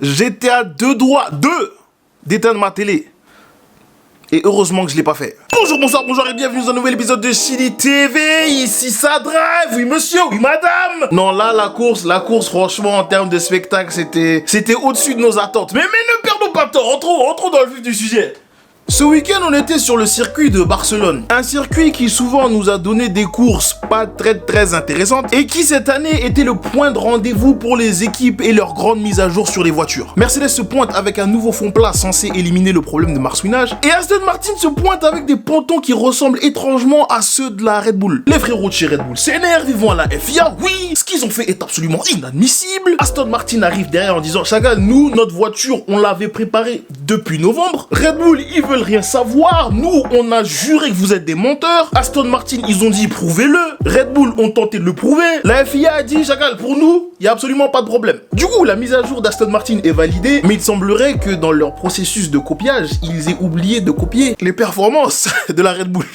j'étais à deux doigts d'éteindre ma télé. Et heureusement que je l'ai pas fait. Bonjour, bonsoir, bonjour et bienvenue dans un nouvel épisode de Chili TV. Ici ça drive, oui monsieur, oui madame. Non là la course franchement en termes de spectacle c'était au-dessus de nos attentes. Mais ne perdons pas de temps, rentrons dans le vif du sujet. Ce week-end, on était sur le circuit de Barcelone. Un circuit qui souvent nous a donné des courses pas très intéressantes et qui cette année était le point de rendez-vous pour les équipes et leur grande mise à jour sur les voitures. Mercedes se pointe avec un nouveau fond plat censé éliminer le problème de marsouinage et Aston Martin se pointe avec des pontons qui ressemblent étrangement à ceux de la Red Bull. Les frérots de chez Red Bull s'énervent, ils vont à la FIA, oui, ce qu'ils ont fait est absolument inadmissible. Aston Martin arrive derrière en disant Chagall, nous, notre voiture, on l'avait préparée depuis novembre. Red Bull, ils veulent rien savoir, nous on a juré que vous êtes des menteurs. Aston Martin ils ont dit prouvez-le, Red Bull ont tenté de le prouver, la FIA a dit Chagall pour nous il y a absolument pas de problème. Du coup la mise à jour d'Aston Martin est validée, mais il semblerait que dans leur processus de copiage ils aient oublié de copier les performances de la Red Bull.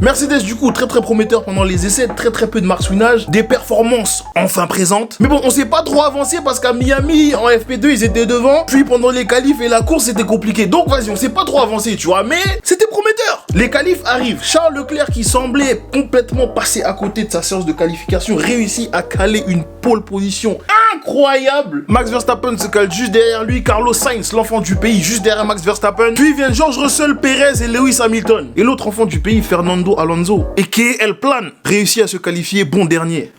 Mercedes du coup très prometteur pendant les essais, très peu de marsouinage, des performances enfin présentes. Mais bon on s'est pas trop avancé parce qu'à Miami en FP2 ils étaient devant, puis pendant les qualifs et la course c'était compliqué. Donc vas-y on s'est pas trop avancé tu vois, mais c'était prometteur. Les qualifs arrivent, Charles Leclerc qui semblait complètement passer à côté de sa séance de qualification réussit à caler une pole position incroyable. Max Verstappen se cale juste derrière lui, Carlos Sainz l'enfant du pays juste derrière Max Verstappen, puis viennent George Russell, Perez et Lewis Hamilton. Et l'autre enfant du pays, Fernando Alonso, a.k.a. El Plan, réussit à se qualifier bon dernier.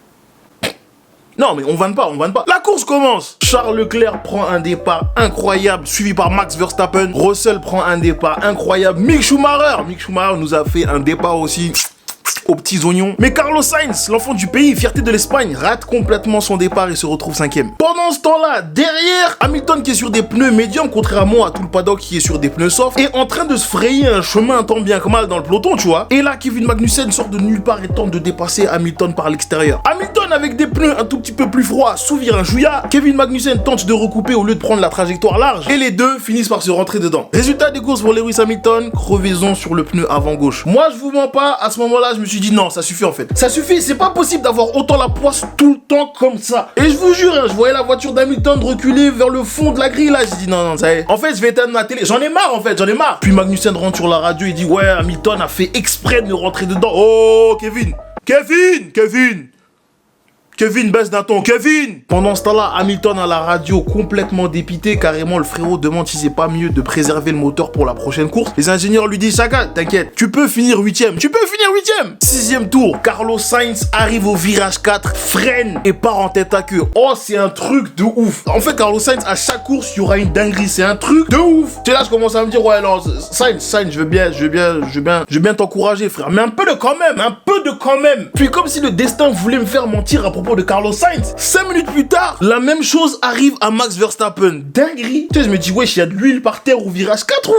Non mais on vanne pas. La course commence. Charles Leclerc prend un départ incroyable, suivi par Max Verstappen. Russell prend un départ incroyable. Mick Schumacher nous a fait un départ aussi aux petits oignons. Mais Carlos Sainz, l'enfant du pays, fierté de l'Espagne, rate complètement son départ et se retrouve 5ème. Pendant ce temps-là, derrière, Hamilton qui est sur des pneus médiums, contrairement à tout le paddock qui est sur des pneus soft, est en train de se frayer un chemin tant bien que mal dans le peloton, tu vois. Et là, Kevin Magnussen sort de nulle part et tente de dépasser Hamilton par l'extérieur. Hamilton avec des pneus un tout petit peu plus froids s'ouvre un jouya. Kevin Magnussen tente de recouper au lieu de prendre la trajectoire large. Et les deux finissent par se rentrer dedans. Résultat des courses pour Lewis Hamilton, crevaison sur le pneu avant gauche. Moi, je vous mens pas, à ce moment-là, je me suis dit non, ça suffit en fait. Ça suffit, c'est pas possible d'avoir autant la poisse tout le temps comme ça. Et je vous jure, hein, je voyais la voiture d'Hamilton reculer vers le fond de la grille là. J'ai dit non, ça y est. En fait, je vais éteindre ma télé. J'en ai marre. Puis Magnussen rentre sur la radio et dit ouais, Hamilton a fait exprès de rentrer dedans. Oh, Kevin, baisse d'un ton, Kevin! Pendant ce temps-là, Hamilton à la radio, complètement dépité, carrément le frérot demande si c'est pas mieux de préserver le moteur pour la prochaine course. Les ingénieurs lui disent, Chagall, t'inquiète, tu peux finir 8ème. 6ème tour, Carlos Sainz arrive au virage 4, freine et part en tête à queue. Oh, c'est un truc de ouf. En fait, Carlos Sainz, à chaque course, il y aura une dinguerie, c'est un truc de ouf. Tu sais, là, je commence à me dire, ouais, non, Sainz, je veux bien t'encourager, frère. Mais un peu de quand même. Puis comme si le destin voulait me faire mentir à propos de Carlos Sainz. 5 minutes plus tard, la même chose arrive à Max Verstappen. Dinguerie. Tu sais, je me dis, wesh, il y a de l'huile par terre au virage 4.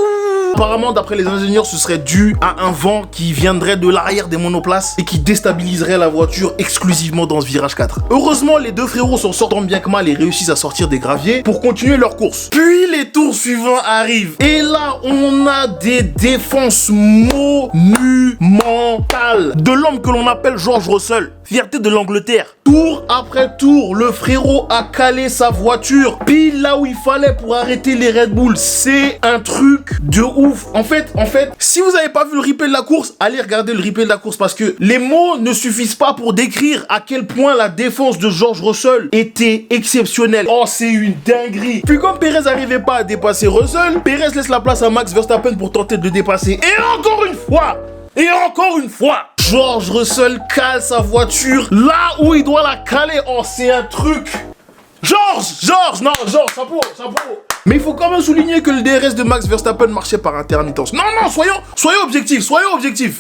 Apparemment, d'après les ingénieurs, ce serait dû à un vent qui viendrait de l'arrière des monoplaces et qui déstabiliserait la voiture exclusivement dans ce virage 4. Heureusement, les deux frérots s'en sortent bien que mal et réussissent à sortir des graviers pour continuer leur course. Puis les tours suivants arrivent. Et là, on a des défenses monumentales de l'homme que l'on appelle George Russell. Fierté de l'Angleterre. Tour après tour, le frérot a calé sa voiture pile là où il fallait pour arrêter les Red Bull. C'est un truc de ouf. En fait, si vous n'avez pas vu le replay de la course, allez regarder le replay de la course parce que les mots ne suffisent pas pour décrire à quel point la défense de George Russell était exceptionnelle. Oh, c'est une dinguerie. Puis comme Perez n'arrivait pas à dépasser Russell, Perez laisse la place à Max Verstappen pour tenter de le dépasser. Et encore une fois, George Russell cale sa voiture là où il doit la caler. Oh, c'est un truc. George, chapeau. Mais il faut quand même souligner que le DRS de Max Verstappen marchait par intermittence. Non, soyons objectifs.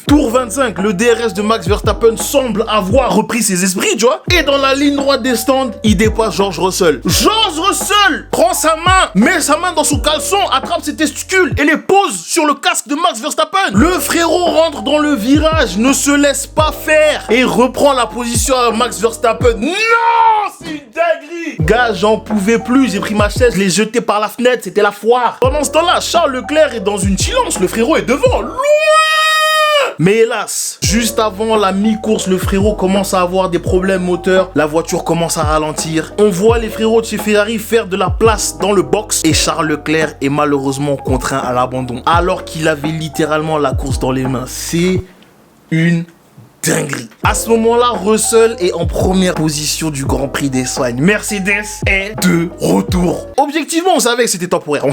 Tour 25, le DRS de Max Verstappen semble avoir repris ses esprits, tu vois. Et dans la ligne droite des stands, il dépasse George Russell. George Russell prend sa main, met sa main dans son caleçon, attrape ses testicules et les pose sur le casque de Max Verstappen. Le frérot rentre dans le virage, ne se laisse pas faire et reprend la position à Max Verstappen. Non, c'est une dinguerie. Gars, j'en pouvais plus, j'ai pris ma chaise, je l'ai jeté par la fenêtre, c'était la foire. Pendant ce temps-là, Charles Leclerc est dans une silence, le frérot est devant, loin. Mais hélas, juste avant la mi-course, le frérot commence à avoir des problèmes moteurs. La voiture commence à ralentir. On voit les frérots de chez Ferrari faire de la place dans le box. Et Charles Leclerc est malheureusement contraint à l'abandon. Alors qu'il avait littéralement la course dans les mains. C'est une dinguerie. À ce moment-là, Russell est en première position du Grand Prix d'Espagne. Mercedes est de retour. Objectivement, on savait que c'était temporaire.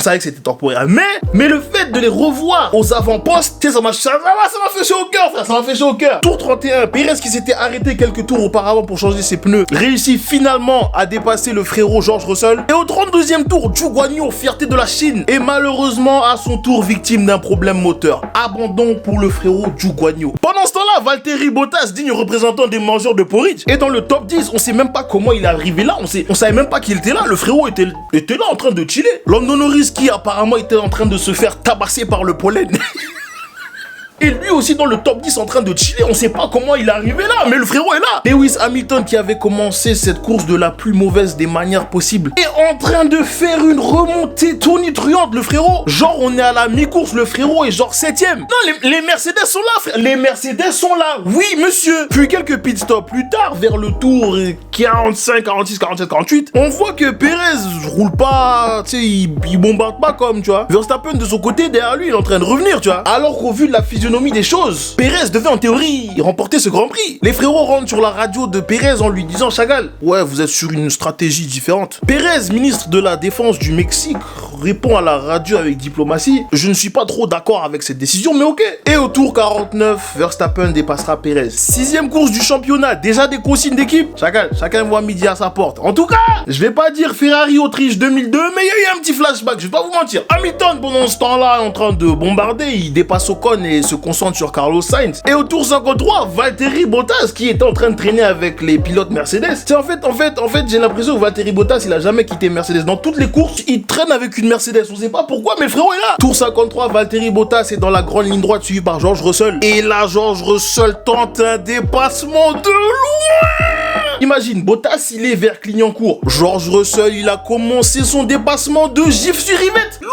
Mais le fait de les revoir aux avant-postes, ça m'a fait chaud au cœur, frère. Ça m'a fait chaud au cœur. Tour 31, Pérez qui s'était arrêté quelques tours auparavant pour changer ses pneus, réussit finalement à dépasser le frérot George Russell. Et au 32e tour, Zhou Guanyu, fierté de la Chine, est malheureusement à son tour victime d'un problème moteur. Abandon pour le frérot Zhou Guanyu. Pendant ce temps-là, Valtteri Bottas, digne représentant des mangeurs de porridge, est dans le top 10. On sait même pas comment il est arrivé là. On savait même pas qu'il était là. Le frérot était là en train de chiller. Lando Norris qui apparemment était en train de se faire tabasser par le pollen. Et lui aussi dans le top 10 en train de chiller. On sait pas comment il est arrivé là, mais le frérot est là. Lewis Hamilton qui avait commencé cette course de la plus mauvaise des manières possibles est en train de faire une remontée tonitruante, le frérot. Genre on est à la mi-course, le frérot est genre 7ème. Non, les Mercedes sont là, frère. Les Mercedes sont là. Oui, monsieur. Puis quelques pit stops plus tard, vers le tour 45, 46, 47, 48, on voit que Pérez roule pas, tu sais, il bombarde pas comme, tu vois. Verstappen de son côté, derrière lui, il est en train de revenir, tu vois. Alors qu'au vu de la physionomie des choses, Pérez devait en théorie remporter ce Grand Prix. Les frérots rentrent sur la radio de Pérez en lui disant: Chagall, ouais, vous êtes sur une stratégie différente. Pérez, ministre de la Défense du Mexique, répond à la radio avec diplomatie: je ne suis pas trop d'accord avec cette décision, mais ok. Et au tour 49, Verstappen dépassera Pérez. 6ème course du championnat, déjà des consignes d'équipe. Chagall, chacun voit midi à sa porte. En tout cas, je vais pas dire Ferrari Autriche 2002, mais il y a eu un petit flashback, je vais pas vous mentir. Hamilton, pendant ce temps-là, est en train de bombarder, il dépasse Ocon et se concentre sur Carlos Sainz. Et au tour 53, Valtteri Bottas qui était en train de traîner avec les pilotes Mercedes. C'est en fait, j'ai l'impression que Valtteri Bottas, il a jamais quitté Mercedes. Dans toutes les courses, il traîne avec une Mercedes. On sait pas pourquoi, mais le frérot est là. Tour 53, Valtteri Bottas est dans la grande ligne droite suivi par George Russell. Et là, George Russell tente un dépassement de loin. Imagine, Bottas, il est vers Clignancourt. George Russell, il a commencé son dépassement de gif sur rivette. Loin.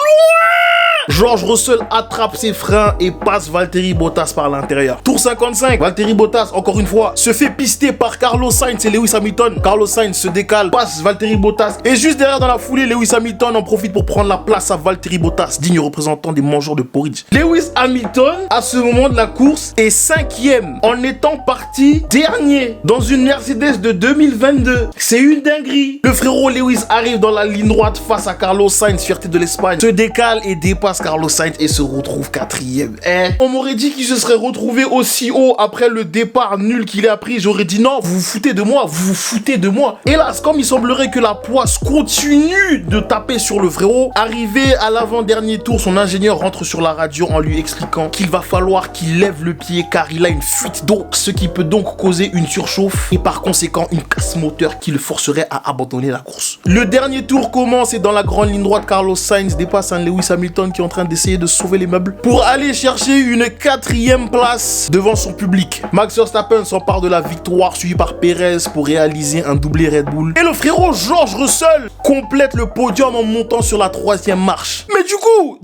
George Russell attrape ses freins et passe Valtteri Bottas par l'intérieur. Tour 55, Valtteri Bottas, encore une fois, se fait pister par Carlos Sainz et Lewis Hamilton. Carlos Sainz se décale, passe Valtteri Bottas. Et juste derrière dans la foulée, Lewis Hamilton en profite pour prendre la place à Valtteri Bottas, digne représentant des mangeurs de porridge. Lewis Hamilton, à ce moment de la course, est 5ème en étant parti dernier dans une Mercedes de 2022. C'est une dinguerie. Le frérot Lewis arrive dans la ligne droite face à Carlos Sainz, fierté de l'Espagne, se décale et dépasse Carlos Sainz et se retrouve 4ème. On m'aurait dit qu'il se serait retrouvé aussi haut après le départ nul qu'il a pris. J'aurais dit non, vous vous foutez de moi. Hélas, comme il semblerait que la poisse continue de taper sur le frérot, arrivé à l'avant-dernier tour, son ingénieur rentre sur la radio en lui expliquant qu'il va falloir qu'il lève le pied car il a une fuite d'eau, ce qui peut donc causer une surchauffe et par conséquent une casse moteur qui le forcerait à abandonner la course. Le dernier tour commence et dans la grande ligne droite, Carlos Sainz dépasse un Lewis Hamilton qui est en train d'essayer de sauver les meubles pour aller chercher une 4ème place devant son public. Max Verstappen s'empare de la victoire suivi par Pérez pour réaliser un doublé Red Bull. Et le frérot George Russell complète le podium en montant sur la 3ème marche. Mais du coup,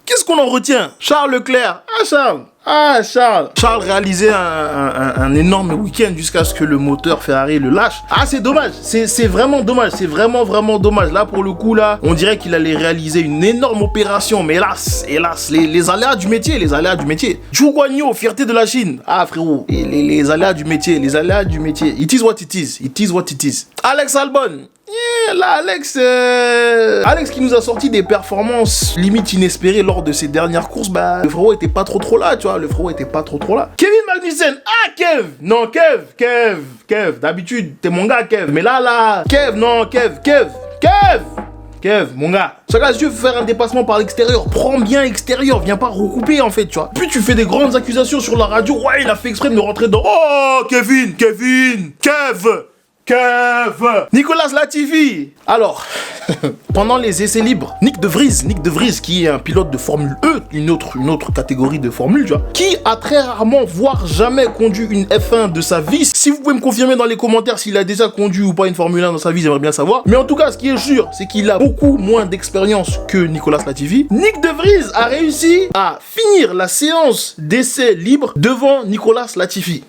qu'est-ce qu'on en retient? Charles Leclerc. Charles réalisait un énorme week-end jusqu'à ce que le moteur Ferrari le lâche. C'est dommage. C'est vraiment dommage. C'est vraiment dommage. Là, pour le coup, là, on dirait qu'il allait réaliser une énorme opération. Mais hélas, les aléas du métier. Zhou Guanyu, fierté de la Chine. Frérot, les aléas du métier. It is what it is. Alex Albon. Là, Alex qui nous a sorti des performances limite inespérées lors de ses dernières courses, le frérot était pas trop là, tu vois, Kevin Magnussen, Kev, d'habitude, t'es mon gars, Kev, mais là, Kev, mon gars, chacun si tu veux faire un dépassement par l'extérieur, prends bien extérieur, viens pas recouper en fait, tu vois. Puis tu fais des grandes accusations sur la radio, ouais, il a fait exprès de me rentrer dans... Oh, Kev Nicolas Latifi. Alors, Pendant les essais libres, Nick De Vries qui est un pilote de Formule E, une autre catégorie de Formule, tu vois, qui a très rarement, voire jamais conduit une F1 de sa vie. Si vous pouvez me confirmer dans les commentaires s'il a déjà conduit ou pas une Formule 1 dans sa vie, j'aimerais bien savoir. Mais en tout cas, ce qui est sûr, c'est qu'il a beaucoup moins d'expérience que Nicolas Latifi. Nick De Vries a réussi à finir la séance d'essais libres devant Nicolas Latifi.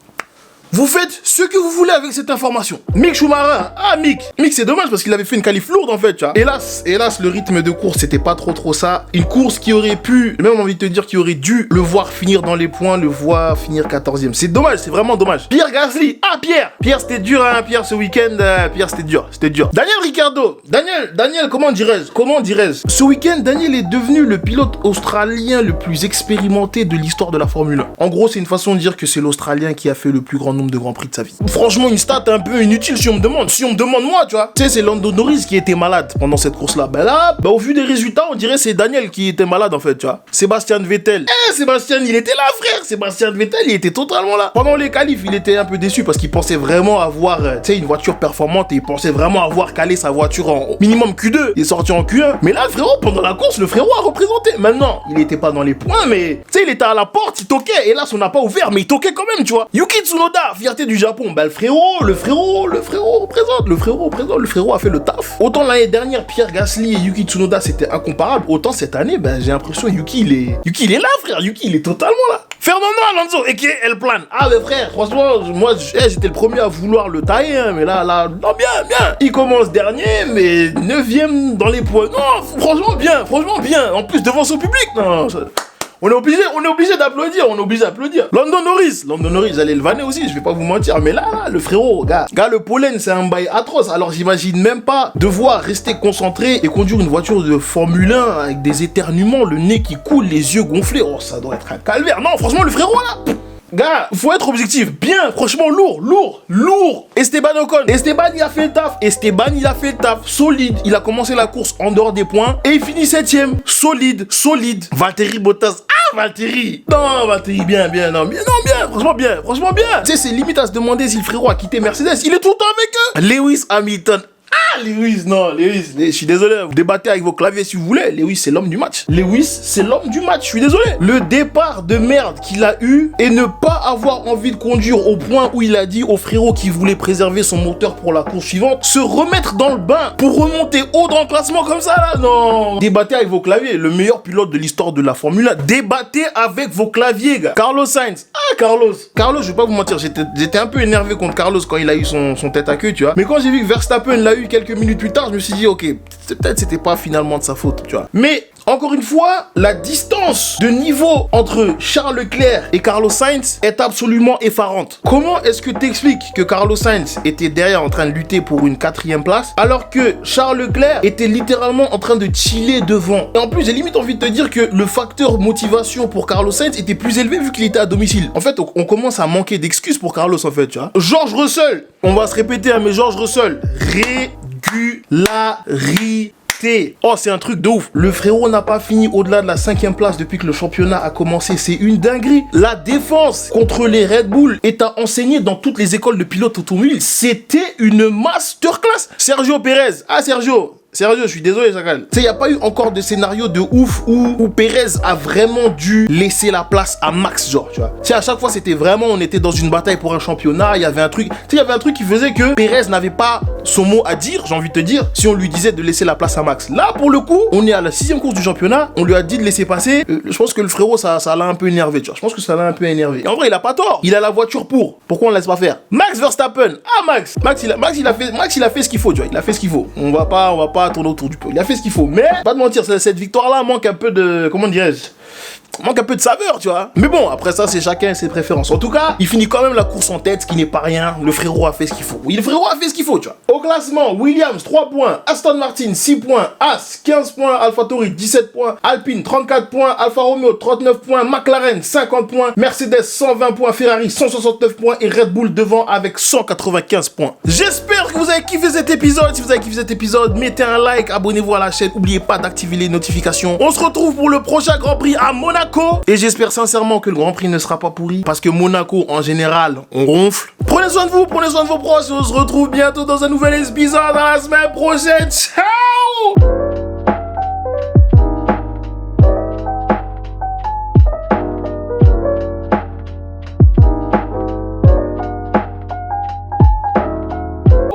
Vous faites ce que vous voulez avec cette information. Mick Schumacher, Mick c'est dommage parce qu'il avait fait une qualif lourde en fait, tu vois. Hélas, le rythme de course c'était pas trop ça. Une course qui aurait pu, même envie de te dire, qui aurait dû le voir finir dans les points, le voir finir 14e. C'est dommage, c'est vraiment dommage. Pierre Gasly, Pierre c'était dur hein, Pierre ce week-end, Pierre c'était dur. Daniel Ricciardo, Daniel comment dirais-je, ce week-end Daniel est devenu le pilote australien le plus expérimenté de l'histoire de la Formule 1. En gros, c'est une façon de dire que c'est l'Australien qui a fait le plus grand nombre de grands prix de sa vie. Franchement, une stat un peu inutile si on me demande moi, tu vois. Tu sais, c'est Lando Norris qui était malade pendant cette course-là. Au vu des résultats, on dirait c'est Daniel qui était malade en fait, tu vois. Sébastien Vettel. Sébastien, il était là, frère. Sébastien Vettel, il était totalement là. Pendant les qualifs, il était un peu déçu parce qu'il pensait vraiment avoir, tu sais, une voiture performante et il pensait vraiment avoir calé sa voiture en minimum Q2. Il est sorti en Q1. Mais là, le frérot, pendant la course, le frérot a représenté. Maintenant, il était pas dans les points, mais tu sais, il était à la porte, il toquait. Et là, on n'a pas ouvert, mais il toquait quand même, tu vois. Yuki Tsunoda, fierté du Japon, le frérot représente, le frérot a fait le taf. Autant l'année dernière, Pierre Gasly et Yuki Tsunoda c'était incomparable, autant cette année, j'ai l'impression Yuki il est là, frère, Yuki il est totalement là. Fernando Alonso, et qui est El Plan. Mais frère, franchement, moi j'étais le premier à vouloir le tailler, hein, mais là, non, bien. Il commence dernier, mais 9ème dans les points. Non, franchement bien. En plus devant son public, non. On est obligé d'applaudir, Lando Norris, j'allais le vanner aussi, je vais pas vous mentir, mais là, le frérot, gars, le pollen, c'est un bail atroce, alors j'imagine même pas devoir rester concentré et conduire une voiture de Formule 1 avec des éternuements, le nez qui coule, les yeux gonflés, ça doit être un calvaire. Non, franchement, le frérot, là, gars, faut être objectif, bien, franchement, lourd. Esteban Ocon, il a fait le taf, solide, il a commencé la course en dehors des points, et il finit 7ème, solide. Valtteri Bottas, Valtteri, bien, franchement bien. Tu sais, c'est limite à se demander si le frérot a quitté Mercedes, il est tout le temps avec eux. Lewis Hamilton, Lewis, je suis désolé, vous débattez avec vos claviers si vous voulez, Lewis c'est l'homme du match, je suis désolé. Le départ de merde qu'il a eu et ne pas avoir envie de conduire au point où il a dit au frérot qui voulait préserver son moteur pour la course suivante, se remettre dans le bain pour remonter haut dans le classement comme ça là, non. Débattez avec vos claviers, le meilleur pilote de l'histoire de la Formule 1, débattez avec vos claviers, gars. Carlos Sainz, Carlos, je vais pas vous mentir, j'étais un peu énervé contre Carlos quand il a eu son tête à queue, tu vois. Mais quand j'ai vu que Verstappen l'a eu quelques minutes plus tard, je me suis dit, ok, peut-être c'était pas finalement de sa faute, tu vois. Mais encore une fois, la distance de niveau entre Charles Leclerc et Carlos Sainz est absolument effarante. Comment est-ce que t'expliques que Carlos Sainz était derrière en train de lutter pour une 4ème place, alors que Charles Leclerc était littéralement en train de chiller devant? Et en plus, j'ai limite envie de te dire que le facteur motivation pour Carlos Sainz était plus élevé vu qu'il était à domicile. En fait, on commence à manquer d'excuses pour Carlos, en fait, tu vois. George Russell, on va se répéter, mais George Russell, régularité. C'est un truc de ouf. Le frérot n'a pas fini au-delà de la 5ème place depuis que le championnat a commencé. C'est une dinguerie. La défense contre les Red Bull est à enseigner dans toutes les écoles de pilotes automobiles. C'était une masterclass. Sergio Pérez. Sergio, je suis désolé, Chacal. Tu sais, il n'y a pas eu encore de scénario de ouf où Pérez a vraiment dû laisser la place à Max, genre, tu vois. Tu sais, à chaque fois, c'était vraiment, on était dans une bataille pour un championnat, il y avait un truc, tu sais, il y avait un truc qui faisait que Pérez n'avait pas son mot à dire, j'ai envie de te dire, si on lui disait de laisser la place à Max. Là, pour le coup, on est à la 6ème course du championnat, on lui a dit de laisser passer. Je pense que le frérot, ça l'a un peu énervé, tu vois. Je pense que ça l'a un peu énervé. Et en vrai, il a pas tort. Il a la voiture pour. Pourquoi on laisse pas faire? Max Verstappen. Max, il a fait ce qu'il faut, tu vois. Il a fait ce qu'il faut. On va pas tourner autour du pot. Il a fait ce qu'il faut. Mais, pas de mentir, cette victoire-là manque un peu de, comment dirais-je, manque un peu de saveur, tu vois. Mais bon, après ça, c'est chacun ses préférences. En tout cas, il finit quand même la course en tête, ce qui n'est pas rien. Le frérot a fait ce qu'il faut. Oui, le frérot a fait ce qu'il faut, tu vois. Au classement, Williams, 3 points. Aston Martin, 6 points. As, 15 points. AlphaTauri, 17 points. Alpine, 34 points. Alfa Romeo, 39 points. McLaren, 50 points. Mercedes, 120 points. Ferrari, 169 points. Et Red Bull devant avec 195 points. J'espère que vous avez kiffé cet épisode. Si vous avez kiffé cet épisode, mettez un like, abonnez-vous à la chaîne. N'oubliez pas d'activer les notifications. On se retrouve pour le prochain Grand Prix à Monaco. Monaco. Et j'espère sincèrement que le Grand Prix ne sera pas pourri. Parce que Monaco, en général, on ronfle. Prenez soin de vous, prenez soin de vos proches. Et on se retrouve bientôt dans un nouvel épisode dans la semaine prochaine. Ciao!